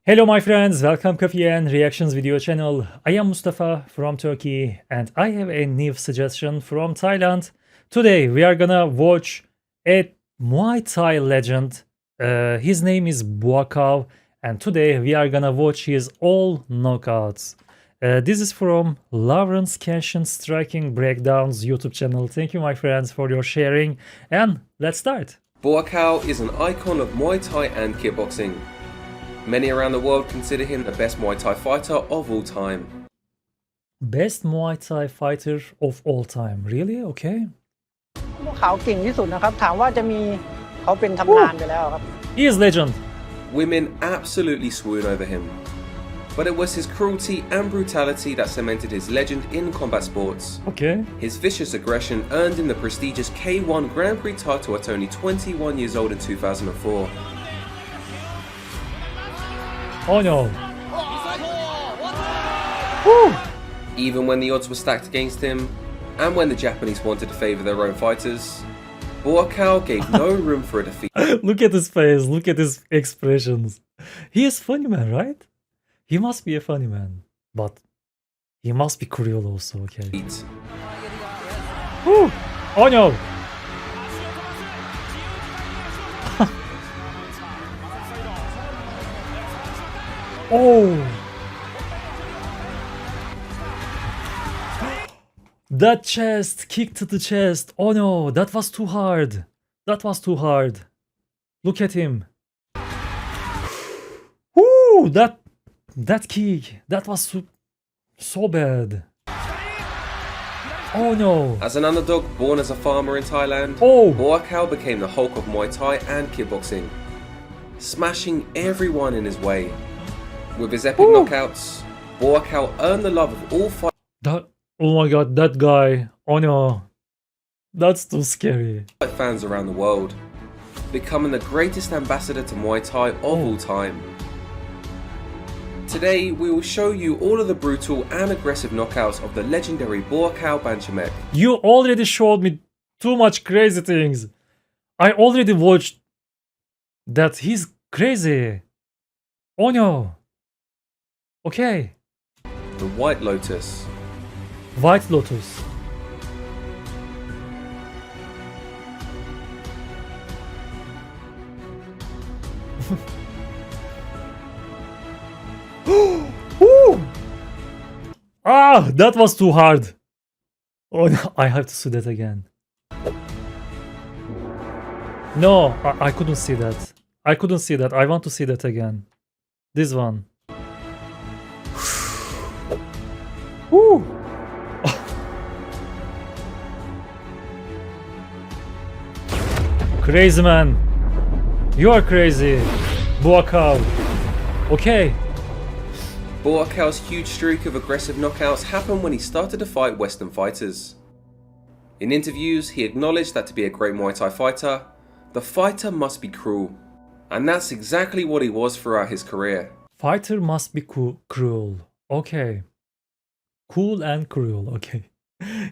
Hello my friends, welcome Coffee and Reactions video channel. I am Mustafa from Turkey and I have a new suggestion from Thailand. Today we are gonna watch a Muay Thai legend. His name is Buakaw and today we are gonna watch his all knockouts. This is from Lawrence Kenshin Striking Breakdowns YouTube channel. Thank you my friends for your sharing and let's start. Buakaw is an icon of Muay Thai and kickboxing. Many around the world consider him the best Muay Thai fighter of all time. Best Muay Thai fighter of all time. Really? Okay. พวกเขาเก่งที่สุดนะครับถามว่าจะมีเขาเป็นตำนานไปแล้วครับ He is legend. Women absolutely swoon over him. But it was his cruelty and brutality that cemented his legend in combat sports. Okay. His vicious aggression earned him the prestigious K1 Grand Prix title at only 21 years old in 2004. Oh no. Woo. Even when the odds were stacked against him, and when the Japanese wanted to favour their own fighters, Buakaw gave no room for a defeat. Look at his face, look at his expressions. He is funny man, right? He must be a funny man. But he must be cruel also, okay. Woo. Oh no. Oh. That chest, kick to the chest. Oh no, that was too hard. That was too hard. Look at him. Woo, that kick, that was so bad. Oh no. As an underdog born as a farmer in Thailand, Buakaw became the Hulk of Muay Thai and kickboxing, smashing everyone in his way. With his epic knockouts, Buakaw earned the love of all oh my god, that guy. Oh no. That's too scary. Fans around the world, becoming the greatest ambassador to Muay Thai of all time. Today, we will show you all of the brutal and aggressive knockouts of the legendary Buakaw Banchamek. You already showed me too much crazy things. I already watched that he's crazy. Oh no. Okay. The White Lotus. White Lotus. Ooh. Ah, that was too hard. Oh no, I have to see that again. No, I couldn't see that. I couldn't see that. I want to see that again. This one. Woo. Crazy man. You are crazy. Buakaw. Okay. Buakaw's huge streak of aggressive knockouts happened when he started to fight Western fighters. In interviews, he acknowledged that to be a great Muay Thai fighter, the fighter must be cruel. And that's exactly what he was throughout his career. Fighter must be cruel. Okay. Cool and cruel, okay.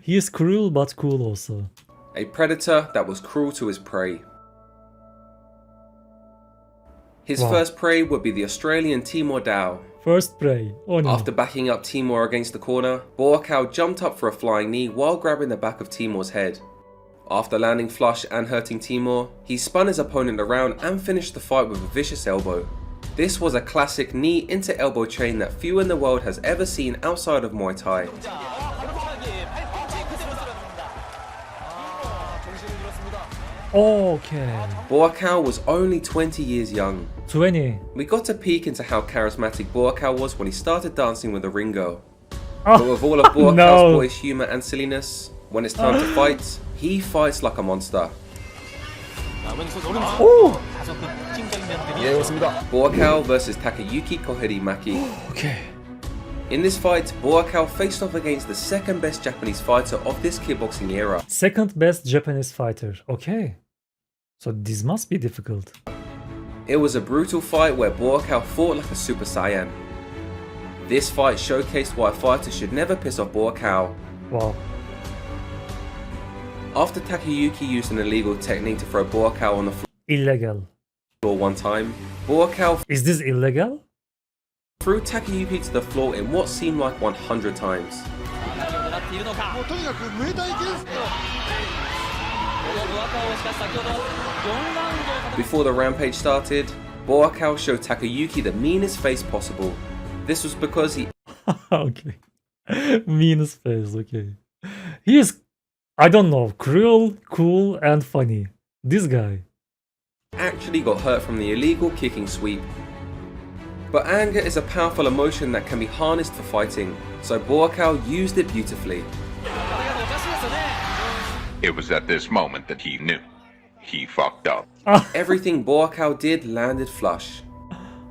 He is cruel but cool also. A predator that was cruel to his prey. His first prey would be the Australian Timur Dow. First prey. Oh no. After backing up Timur against the corner, Buakaw jumped up for a flying knee while grabbing the back of Timur's head. After landing flush and hurting Timur, he spun his opponent around and finished the fight with a vicious elbow. This was a classic knee into elbow chain that few in the world has ever seen outside of Muay Thai. Okay. Buakaw was only 20 years young. 20. We got a peek into how charismatic Buakaw was when he started dancing with a ring girl. Oh, But with all of Buakaw's no. boyish humour and silliness, when it's time to fight, he fights like a monster. Oh. Buakaw versus Takayuki Koheri Maki. Okay. In this fight, Buakaw faced off against the second best Japanese fighter of this kickboxing era. Second best Japanese fighter. Okay. So this must be difficult. It was a brutal fight where Buakaw fought like a Super Saiyan. This fight showcased why fighters should never piss off Buakaw. Wow. After Takayuki used an illegal technique to throw Buakaw on the Illegal. floor one time, Buakaw Is this illegal? threw Takayuki to the floor in what seemed like 100 times. もうとにかくムエタイゲンスト Before the rampage started, Buakaw showed Takayuki the meanest face possible. This was because he Okay. Meanest face, okay. He is, I don't know, cruel, cool, and funny. This guy. actually got hurt from the illegal kicking sweep. But anger is a powerful emotion that can be harnessed for fighting, so Buakaw used it beautifully. It was at this moment that he knew. He fucked up. Everything Buakaw did landed flush.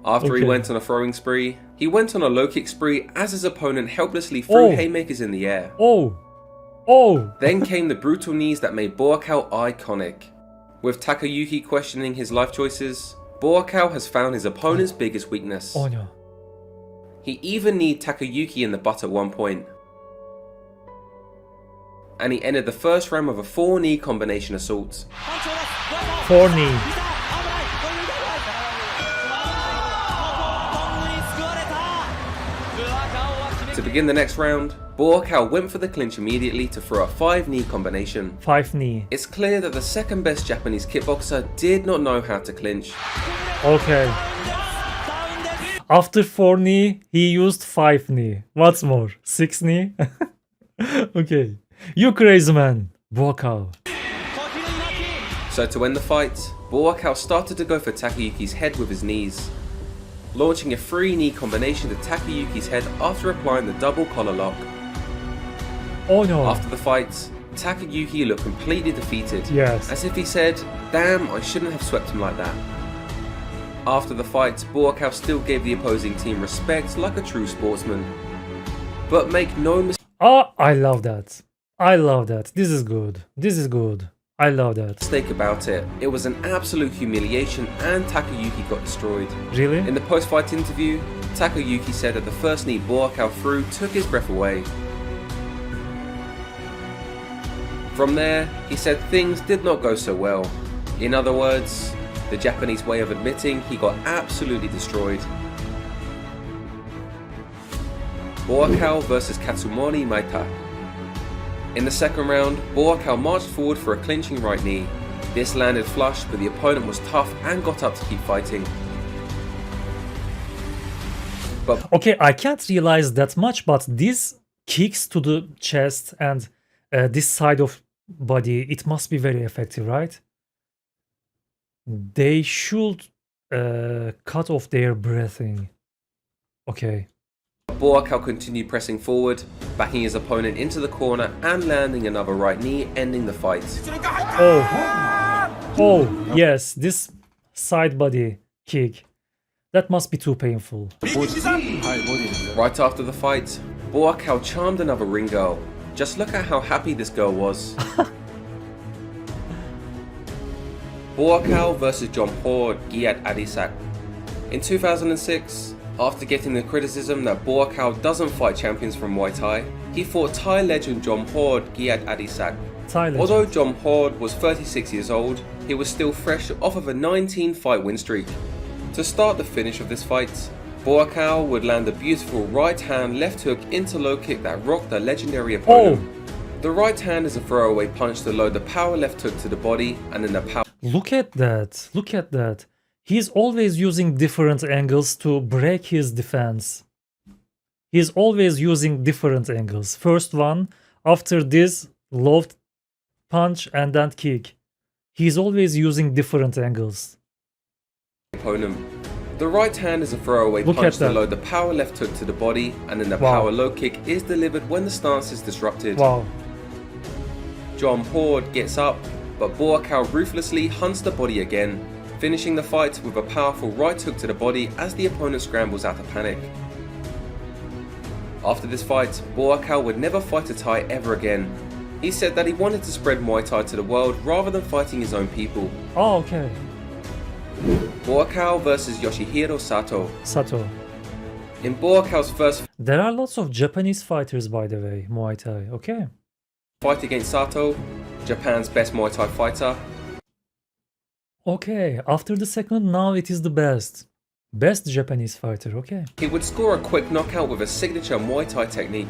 After he Okay. went on a throwing spree, he went on a low kick spree as his opponent helplessly threw Oh. haymakers in the air. Oh! Oh! Then came the brutal knees that made Buakaw iconic. With Takayuki questioning his life choices, Buakaw has found his opponent's biggest weakness. Oh no. He even kneed Takayuki in the butt at one point. And he ended the first round with a 4-knee combination assault. 4 knee. To begin the next round, Buakaw went for the clinch immediately to throw a 5-knee combination. 5 knee. It's clear that the second best Japanese kickboxer did not know how to clinch. Okay. After 4 knee, he used 5 knee. What's more? 6 knee? Okay. You crazy man. Buakaw. So to end the fight, Buakaw started to go for Takayuki's head with his knees, launching a 3-knee combination to Takayuki's head after applying the double collar lock. Oh no. After the fight, Takayuki looked completely defeated, Yes. as if he said, "Damn, I shouldn't have swept him like that." After the fight, Buakaw still gave the opposing team respect like a true sportsman. But make no Oh, I love that. I love that. This is good. This is good. I love that. mistake about it, it was an absolute humiliation and Takayuki got destroyed. Really? In the post-fight interview, Takayuki said that the first knee Buakaw threw took his breath away. From there, he said things did not go so well. In other words, the Japanese way of admitting he got absolutely destroyed. Buakaw versus Katsumori Maita. In the second round, Buakaw marched forward for a clinching right knee. This landed flush, but the opponent was tough and got up to keep fighting. But Okay, I can't realize that much, but these kicks to the chest and this side of body, it must be very effective, right? They should cut off their breathing. Okay. Buakaw continued pressing forward, backing his opponent into the corner and landing another right knee, ending the fight. Oh. Oh, yes, this side body kick. That must be too painful. Right after the fight, Buakaw charmed another ring girl. Just look at how happy this girl was. Buakaw versus John Horde Giat Adisak. In 2006, after getting the criticism that Buakaw doesn't fight champions from Muay Thai, he fought Thai legend John Horde Giat Adisak. Thailand. Although John Horde was 36 years old, he was still fresh off of a 19-fight win streak. To start the finish of this fight, Buakaw would land a beautiful right hand left hook into low kick that rocked the legendary opponent. The right hand is a throwaway punch to load the power left hook to the body and then the power Look at that. Look at that. He's always using different angles to break his defense. He's always using different angles. First one, after this low punch and then kick. He's always using different angles. opponent. The right hand is a throwaway Look punch at to that. load the power left hook to the body and then the Wow. power low kick is delivered when the stance is disrupted. Wow. John Horde gets up, but Buakaw ruthlessly hunts the body again, finishing the fight with a powerful right hook to the body as the opponent scrambles out of panic. After this fight, Buakaw would never fight a Thai ever again. He said that he wanted to spread Muay Thai to the world rather than fighting his own people. Oh, okay. Buakaw versus Yoshihiro Sato. Sato. In Buakaw's first There are lots of Japanese fighters, by the way, Muay Thai. Okay. fight against Sato, Japan's best Muay Thai fighter, Okay. After the second, now it is the best. Best Japanese fighter, okay. He would score a quick knockout with a signature Muay Thai technique.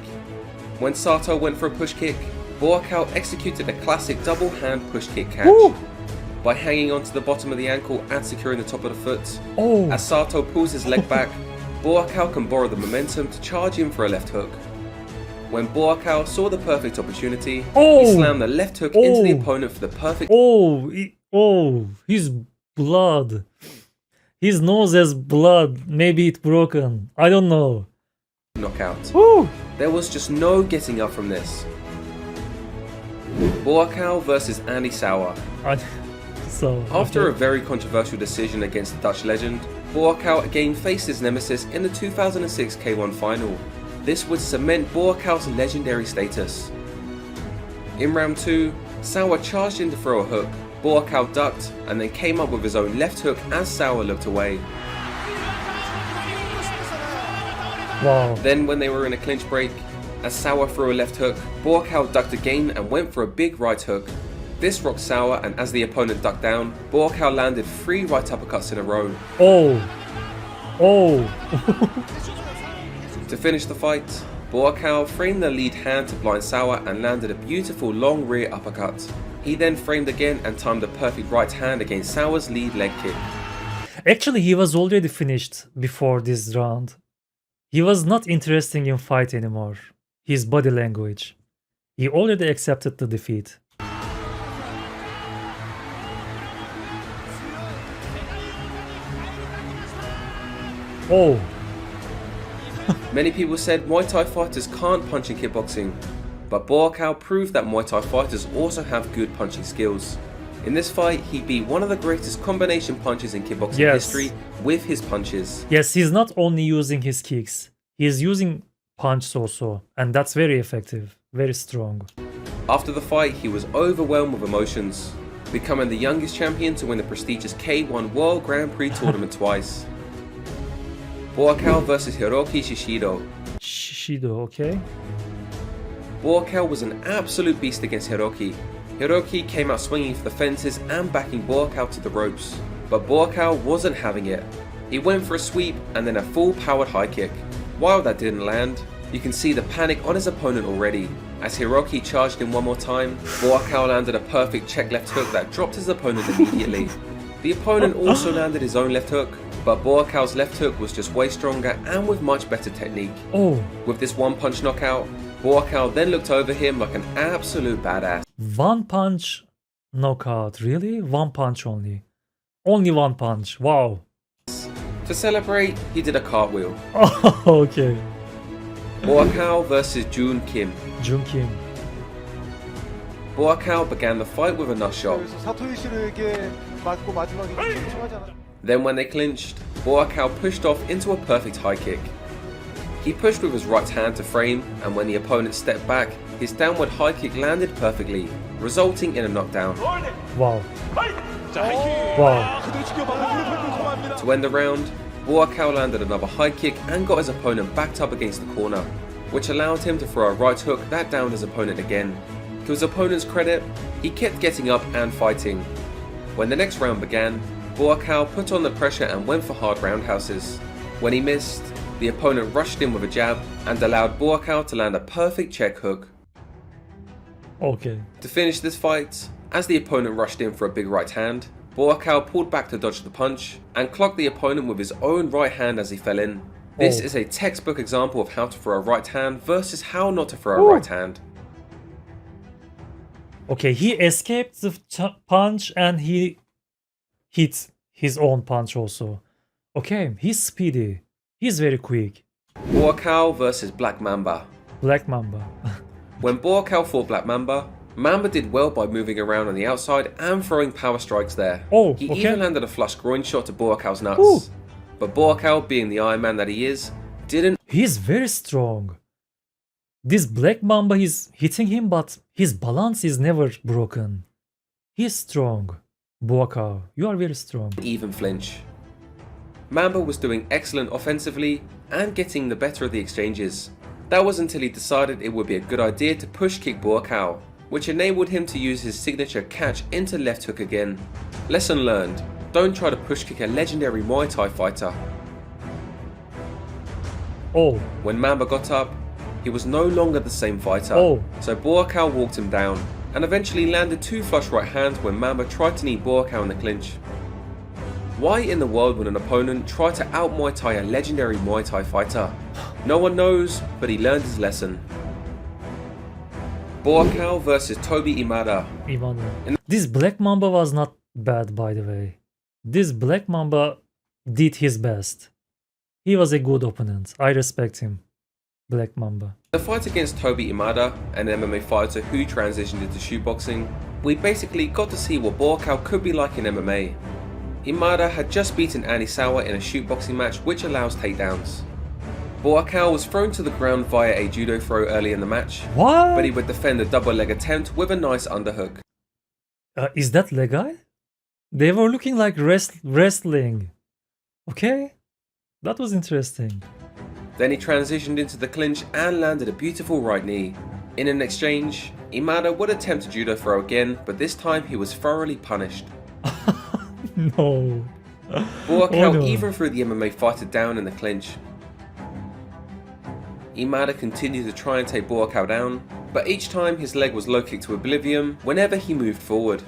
When Sato went for a push kick, Buakaw executed a classic double hand push kick catch. Woo! By hanging onto the bottom of the ankle and securing the top of the foot. Oh. As Sato pulls his leg back, Buakaw can borrow the momentum to charge in for a left hook. When Buakaw saw the perfect opportunity, he slammed the left hook into the opponent for the perfect His blood. His nose has blood. Maybe it's broken. I don't know. knockout. Woo! There was just no getting up from this. Buakaw versus Andy Sauer. After a very controversial decision against the Dutch legend, Buakaw again faced his nemesis in the 2006 K1 final. This would cement Buakaw's legendary status. In round 2, Sauer charged in to throw a hook. Buakaw ducked and then came up with his own left hook as Sauer looked away. Wow. Then when they were in a clinch break, as Sauer threw a left hook, Buakaw ducked again and went for a big right hook. This rocked Sauer, and as the opponent ducked down, Buakaw landed 3 right uppercuts in a row. To finish the fight, Buakaw framed the lead hand to blind Sauer and landed a beautiful long rear uppercut. He then framed again and timed the perfect right hand against Sauer's lead leg kick. Actually, he was already finished before this round. He was not interested in fight anymore. His body language. He already accepted the defeat. Oh. Many people said Muay Thai fighters can't punch in kickboxing, but Buakaw proved that Muay Thai fighters also have good punching skills. In this fight, he beat one of the greatest combination punches in kickboxing history with his punches. Yes, he's not only using his kicks, he's using punches also, and that's very effective, very strong. After the fight, he was overwhelmed with emotions, becoming the youngest champion to win the prestigious K1 World Grand Prix tournament twice. Buakaw versus Hiroki Shishido. Shishido, okay. Buakaw was an absolute beast against Hiroki. Hiroki came out swinging for the fences and backing Buakaw to the ropes, but Buakaw wasn't having it. He went for a sweep and then a full powered high kick. While that didn't land, you can see the panic on his opponent already. As Hiroki charged in one more time, Buakaw landed a perfect check left hook that dropped his opponent immediately. The opponent also landed his own left hook, but Buakaw's left hook was just way stronger and with much better technique. With this one punch knockout, Buakaw then looked over him like an absolute badass. One punch knockout, really? One punch only. Only one punch, wow. To celebrate, he did a cartwheel. Oh, okay. Buakaw versus Jun Kim. Jun Kim. Buakaw began the fight with a nut shot. Then when they clinched, Buakaw pushed off into a perfect high kick. He pushed with his right hand to frame, and when the opponent stepped back, his downward high kick landed perfectly, resulting in a knockdown. Wow. Wow. To end the round, Buakaw landed another high kick and got his opponent backed up against the corner, which allowed him to throw a right hook that downed his opponent again. To his opponent's credit, he kept getting up and fighting. When the next round began, Buakaw put on the pressure and went for hard roundhouses. When he missed, the opponent rushed in with a jab and allowed Buakaw to land a perfect check hook. Okay. To finish this fight, as the opponent rushed in for a big right hand, Buakaw pulled back to dodge the punch and clocked the opponent with his own right hand as he fell in. This is a textbook example of how to throw a right hand versus how not to throw a right hand. Okay, he escaped the punch and he hit his own punch also. Okay, he's speedy. He's very quick. Buakaw versus Black Mamba. Black Mamba. When Buakaw fought Black Mamba, Mamba did well by moving around on the outside and throwing power strikes there. He even landed a flush groin shot to Buakaw's nuts. But Buakaw, being the Iron Man that he is, didn't. He's very strong. This Black Mamba is hitting him, but his balance is never broken. He's strong. Buakaw, you are very strong. Even flinch. Mamba was doing excellent offensively and getting the better of the exchanges. That was until he decided it would be a good idea to push kick Buakaw, which enabled him to use his signature catch into left hook again. Lesson learned, don't try to push kick a legendary Muay Thai fighter. Oh, When Mamba got up, he was no longer the same fighter. Oh. So Buakaw walked him down and eventually landed 2 flush right hands when Mamba tried to knee Buakaw in the clinch. Why in the world would an opponent try to out Muay Thai a legendary Muay Thai fighter? No one knows, but he learned his lesson. Buakaw versus Toby Imada. This Black Mamba was not bad, by the way. This Black Mamba did his best. He was a good opponent. I respect him. Black Mamba. The fight against Toby Imada, an MMA fighter who transitioned into shootboxing, we basically got to see what Buakaw could be like in MMA. Imada had just beaten Anisawa in a shootboxing match which allows takedowns. Buakaw was thrown to the ground via a judo throw early in the match, What? but he would defend a double leg attempt with a nice underhook. Is that legal? They were looking like wrestling. Okay, that was interesting. Then he transitioned into the clinch and landed a beautiful right knee. In an exchange, Imada would attempt a judo throw again, but this time he was thoroughly punished. No. Buakaw no. even threw the MMA fighter down in the clinch. Imada continued to try and take Buakaw down, but each time his leg was low kicked to oblivion whenever he moved forward.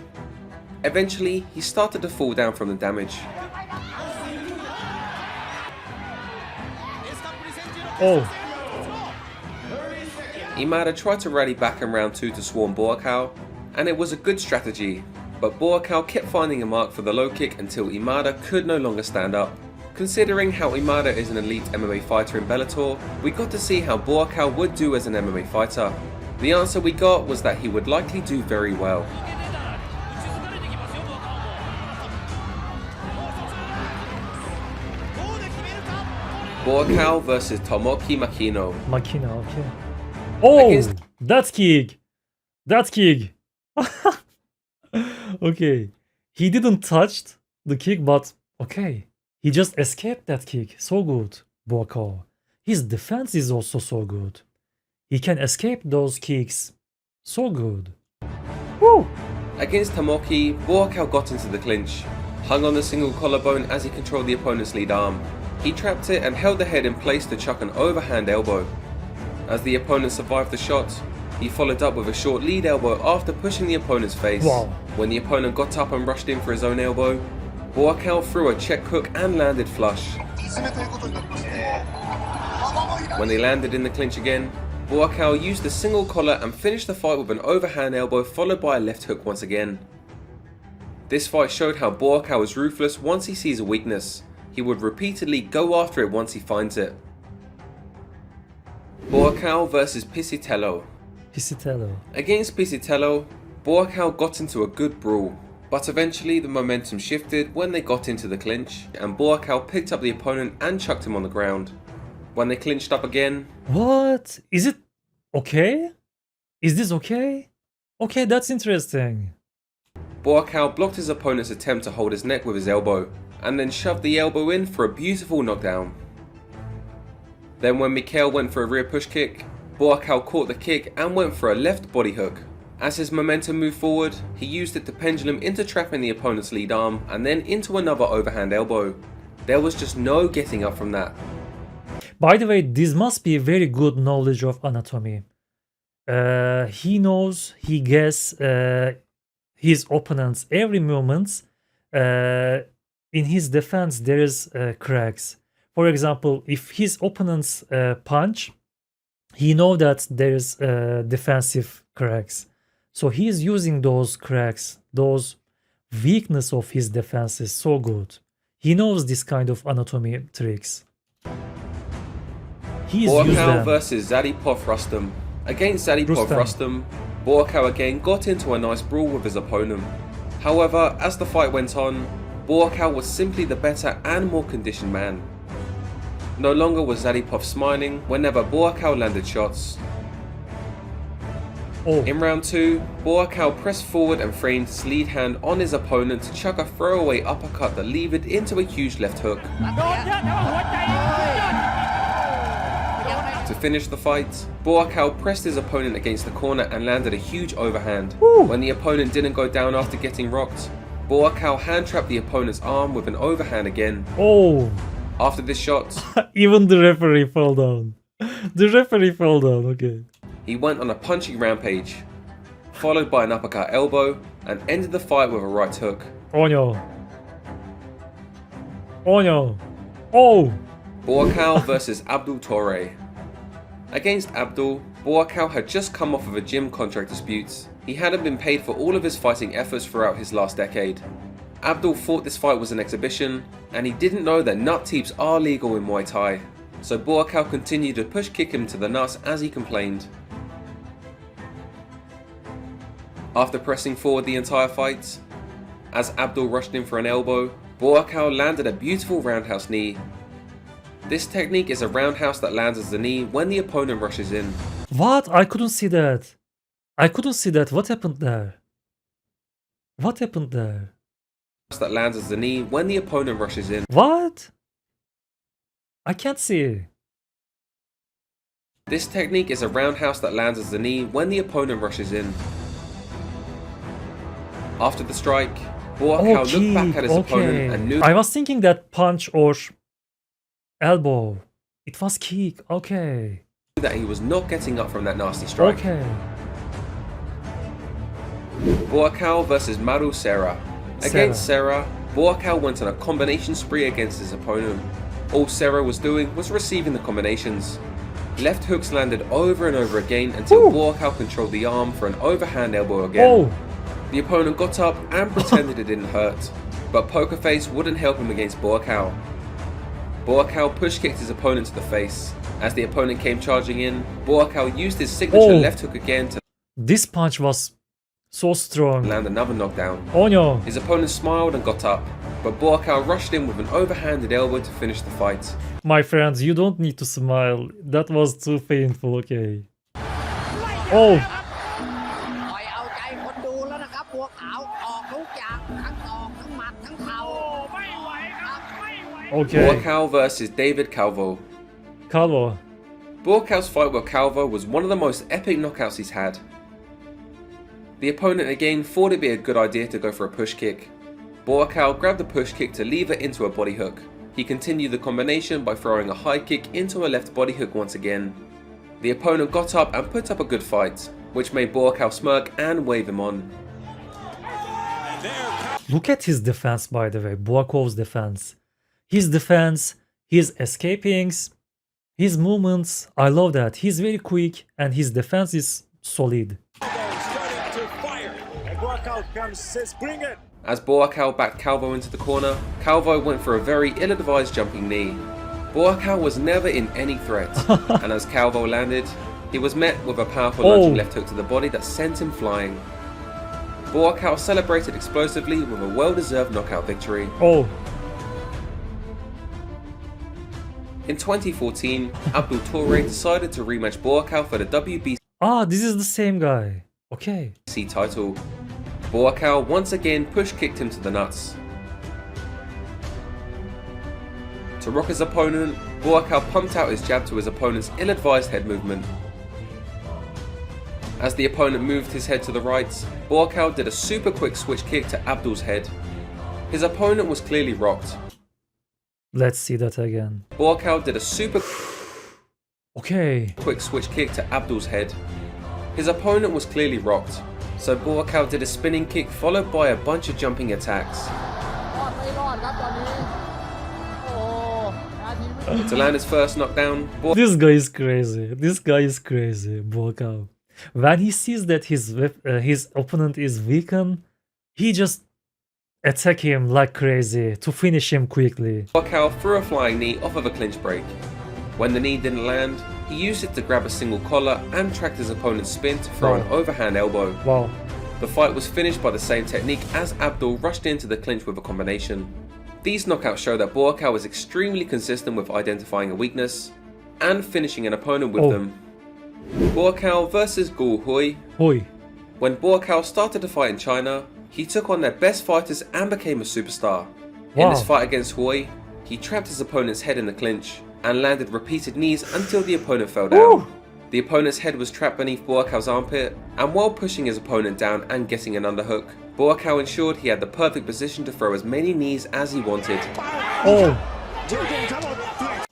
Eventually, he started to fall down from the damage. Oh, Imada tried to rally back in round 2 to swarm Buakaw, and it was a good strategy, but Buakaw kept finding a mark for the low kick until Imada could no longer stand up. Considering how Imada is an elite MMA fighter in Bellator, we got to see how Buakaw would do as an MMA fighter. The answer we got was that he would likely do very well. Buakaw versus Tomoki Makino. Makina, okay. Oh, Against- that's kick. That's kick. Okay. He didn't touch the kick, but okay. He just escaped that kick. So good, Buakaw. His defense is also so good. He can escape those kicks. So good. Woo! Against Tomoki, Buakaw got into the clinch, hung on the single collarbone as he controlled the opponent's lead arm. He trapped it and held the head in place to chuck an overhand elbow. As the opponent survived the shot, he followed up with a short lead elbow after pushing the opponent's face. Wow. When the opponent got up and rushed in for his own elbow, Buakaw threw a check hook and landed flush. When they landed in the clinch again, Buakaw used a single collar and finished the fight with an overhand elbow followed by a left hook once again. This fight showed how Buakaw is ruthless once he sees a weakness. He would repeatedly go after it once he finds it. Buakaw versus Piscitello. Piscitello. Against Piscitello, Buakaw got into a good brawl, but eventually the momentum shifted when they got into the clinch and Buakaw picked up the opponent and chucked him on the ground. When they clinched up again, What? Is it okay? Is this okay? Okay, that's interesting. Buakaw blocked his opponent's attempt to hold his neck with his elbow and then shoved the elbow in for a beautiful knockdown. Then when Mikhail went for a rear push kick, Buakaw caught the kick and went for a left body hook. As his momentum moved forward, he used it to pendulum into trapping the opponent's lead arm and then into another overhand elbow. There was just no getting up from that. By the way, this must be very good knowledge of anatomy. He knows, he guess his opponent's every movement. In his defense, there is cracks. For example, if his opponent's punch, he know that there is defensive cracks. So he is using those cracks, those weakness of his defense is so good. He knows this kind of anatomy tricks. He's used Buakaw them. versus Zadipov Rustam. Against Zadipov Rustam, Buakaw again got into a nice brawl with his opponent. However, as the fight went on, Buakaw was simply the better and more conditioned man. No longer was Zadipov smiling whenever Buakaw landed shots. Oh, In round 2, Buakaw pressed forward and framed his lead hand on his opponent to chuck a throwaway uppercut that levered into a huge left hook. To finish the fight, Buakaw pressed his opponent against the corner and landed a huge overhand. When the opponent didn't go down after getting rocked, Buakaw hand trapped the opponent's arm with an overhand again. oh, After this shot, Even the referee fell down. The referee fell down, okay. he went on a punching rampage, followed by an uppercut elbow, and ended the fight with a right hook. Oh no. Oh no. Oh! Buakaw versus Abdul Torre. Against Abdul, Buakaw had just come off of a gym contract dispute. He hadn't been paid for all of his fighting efforts throughout his last decade. Abdul thought this fight was an exhibition, and he didn't know that nut teeps are legal in Muay Thai. So Buakaw continued to push kick him to the nuts as he complained. After pressing forward the entire fight, as Abdul rushed in for an elbow, Buakaw landed a beautiful roundhouse knee. This technique is a roundhouse that lands as the knee when the opponent rushes in. What? I couldn't see that. I couldn't see that. What happened there? What happened there? That lands as the knee when the opponent rushes in. What? I can't see. This technique is a roundhouse that lands as the knee when the opponent rushes in. After the strike, Buakaw looked back at his opponent and knew I was thinking that punch or elbow. It was kick. Okay. that he was not getting up from that nasty strike. Okay. Buakaw versus Maru Serra. Against Serra, Buakaw went on a combination spree against his opponent. All Serra was doing was receiving the combinations. Left hooks landed over and over again until Buakaw controlled the arm for an overhand elbow again. The opponent got up and pretended it didn't hurt, but Poker Face wouldn't help him against Buakaw. Buakaw push kicked his opponent to the face. As the opponent came charging in, Buakaw used his signature left hook again to This punch was so strong. land another knockdown. Oh no. His opponent smiled and got up, but Buakaw rushed in with an overhanded elbow to finish the fight. My friends, you don't need to smile. That was too painful, okay. Oh! คอยเอาใจคนดูแล้วนะครับบัวขาวออกทุกอย่างทั้งศอกทั้งหมัดทั้งเข่าไม่ไหวครับไม่ไหว Okay. Buakaw versus David Calvo. Calvo. Buakaw's fight with Calvo was one of the most epic knockouts he's had. The opponent again thought it'd be a good idea to go for a push kick. Buakaw grabbed the push kick to lever into a body hook. He continued the combination by throwing a high kick into a left body hook once again. The opponent got up and put up a good fight, which made Buakaw smirk and wave him on. Look at his defense, by the way. Buakaw's defense. His defense, his escapings, his movements. I love that. He's very quick and his defense is solid. As Buakaw backed Calvo into the corner, Calvo went for a very ill-advised jumping knee. Buakaw was never in any threat, and as Calvo landed, he was met with a powerful lunging left hook to the body that sent him flying. Buakaw celebrated explosively with a well-deserved knockout victory. Oh. In 2014, Abdul Torre decided to rematch Buakaw for the WBC Ah, this is the same guy. Okay. title. Buakaw once again push-kicked him to the nuts. To rock his opponent, Buakaw pumped out his jab to his opponent's ill-advised head movement. As the opponent moved his head to the right, Buakaw did a super quick switch kick to Abdul's head. His opponent was clearly rocked. Let's see that again. Buakaw did a super Okay. quick switch kick to Abdul's head. His opponent was clearly rocked, so Buakaw did a spinning kick followed by a bunch of jumping attacks. รอดไม่รอดครับตอนนี้โอ้นาทีวิ To land his first knockdown, This guy is crazy. This guy is crazy. Buakaw. When he sees that his opponent is weakened, he just attack him like crazy to finish him quickly. Buakaw threw a flying knee off of a clinch break. When the knee didn't land, he used it to grab a single collar and tracked his opponent's spin to throw an overhand elbow. Wow. The fight was finished by the same technique as Abdul rushed into the clinch with a combination. These knockouts show that Buakaw is extremely consistent with identifying a weakness and finishing an opponent with them. Buakaw versus Gu Hui. Hoi. When Buakaw started to fight in China, he took on their best fighters and became a superstar. In this fight against Hui, he trapped his opponent's head in the clinch and landed repeated knees until the opponent fell down. The opponent's head was trapped beneath Buakaw's armpit, and while pushing his opponent down and getting an underhook, Buakaw ensured he had the perfect position to throw as many knees as he wanted. Oh.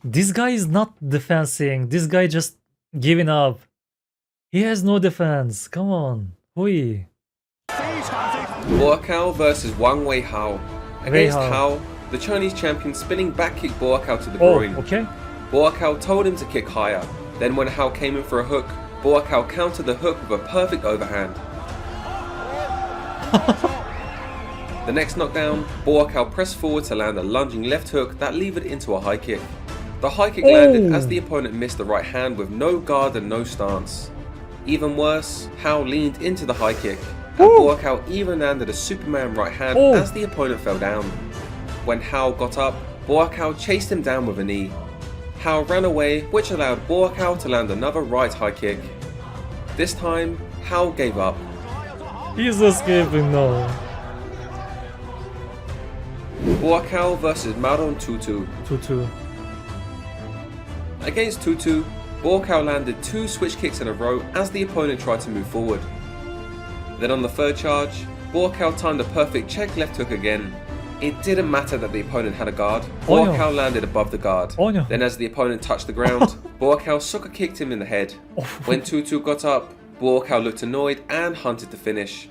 This guy is not defending. This guy just giving up. He has no defense. Come on. Hui. Buakaw versus Wang Wei Hao. Against Hao. Hao, the Chinese champion spinning back kicked Buakaw to the Oh, groin. okay. Buakaw told him to kick higher. Then when Hao came in for a hook, Buakaw countered the hook with a perfect overhand. The next knockdown, Buakaw pressed forward to land a lunging left hook that levered into a high kick. The high kick landed as the opponent missed the right hand with no guard and no stance. Even worse, Hao leaned into the high kick, and Buakaw even landed a Superman right hand as the opponent fell down. When Hao got up, Buakaw chased him down with a knee. Hao ran away, which allowed Buakaw to land another right high kick. This time, Hao gave up. He's escaping now. Buakaw versus Maron Tutu. 2-2. Against Tutu, Buakaw landed 2 switch kicks in a row as the opponent tried to move forward. Then on the third charge, Buakaw timed a perfect check left hook again. It didn't matter that the opponent had a guard. Oh, no. Buakaw landed above the guard. Oh, no. Then as the opponent touched the ground, Buakaw soccer kicked him in the head. When Tutu got up, Buakaw looked annoyed and hunted to finish.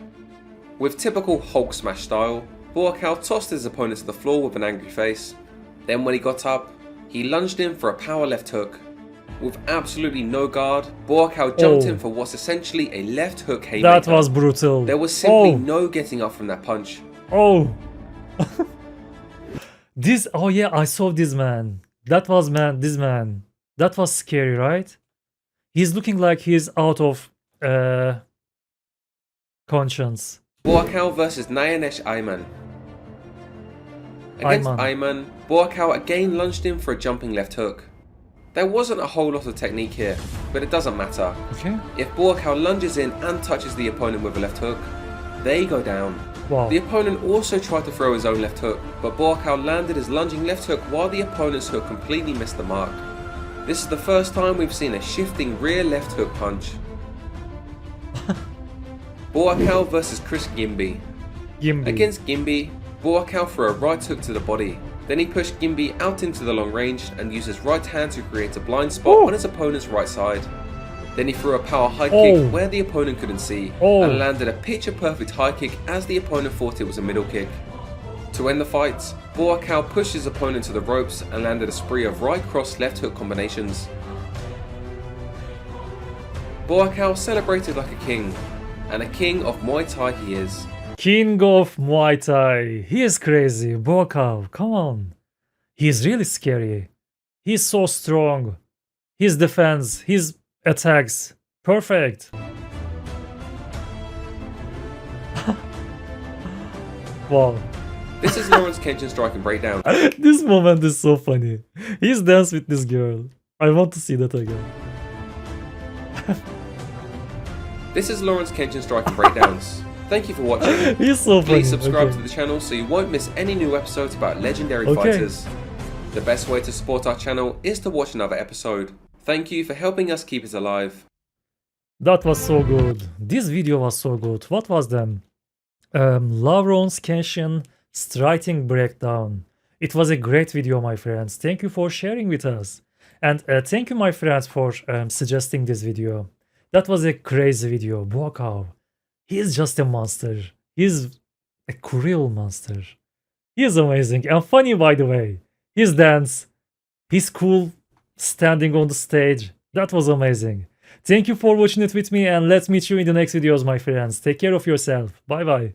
With typical Hulk smash style, Buakaw tossed his opponent to the floor with an angry face. Then when he got up, he lunged in for a power left hook. With absolutely no guard, Buakaw jumped in for what's essentially a left hook haymaker. That was brutal. There was simply no getting up from that punch. Oh. Oh yeah, I saw this man. This man. That was scary, right? He's looking like he's out of conscience. Buakaw versus Nayanesh Ayman. Against Ayman, Buakaw again lunged in for a jumping left hook. There wasn't a whole lot of technique here, but it doesn't matter. Okay. If Buakaw lunges in and touches the opponent with a left hook, they go down. Wow. The opponent also tried to throw his own left hook, but Buakaw landed his lunging left hook while the opponent's hook completely missed the mark. This is the first time we've seen a shifting rear left hook punch. Buakaw versus Chris Gimby. Against Gimby, Buakaw threw a right hook to the body. Then he pushed Gimby out into the long range and used his right hand to create a blind spot on his opponent's right side. Then he threw a power high kick where the opponent couldn't see and landed a picture perfect high kick as the opponent thought it was a middle kick. To end the fight, Buakaw pushed his opponent to the ropes and landed a spree of right cross left hook combinations. Buakaw celebrated like a king, and a king of Muay Thai he is. King of Muay Thai. He is crazy. Buakaw, come on. He is really scary. He's so strong. His defense, his attacks, perfect. Wow. This is Lawrence Kenshin Strike and Breakdown. This moment is so funny. He's danced with this girl. I want to see that again. This is Lawrence Kenshin Strike and Breakdowns. Thank you for watching. He's so funny. Please subscribe to the channel so you won't miss any new episodes about legendary fighters. The best way to support our channel is to watch another episode. Thank you for helping us keep it alive. That was so good. This video was so good. What was them? Lawrence Kenshin Striking Breakdown. It was a great video, my friends. Thank you for sharing with us. And thank you, my friends, for suggesting this video. That was a crazy video. Buakaw. He's just a monster. He's a real monster. He is amazing and funny, by the way. His dance, he's cool standing on the stage. That was amazing. Thank you for watching it with me, and let's meet you in the next videos, my friends. Take care of yourself. Bye bye.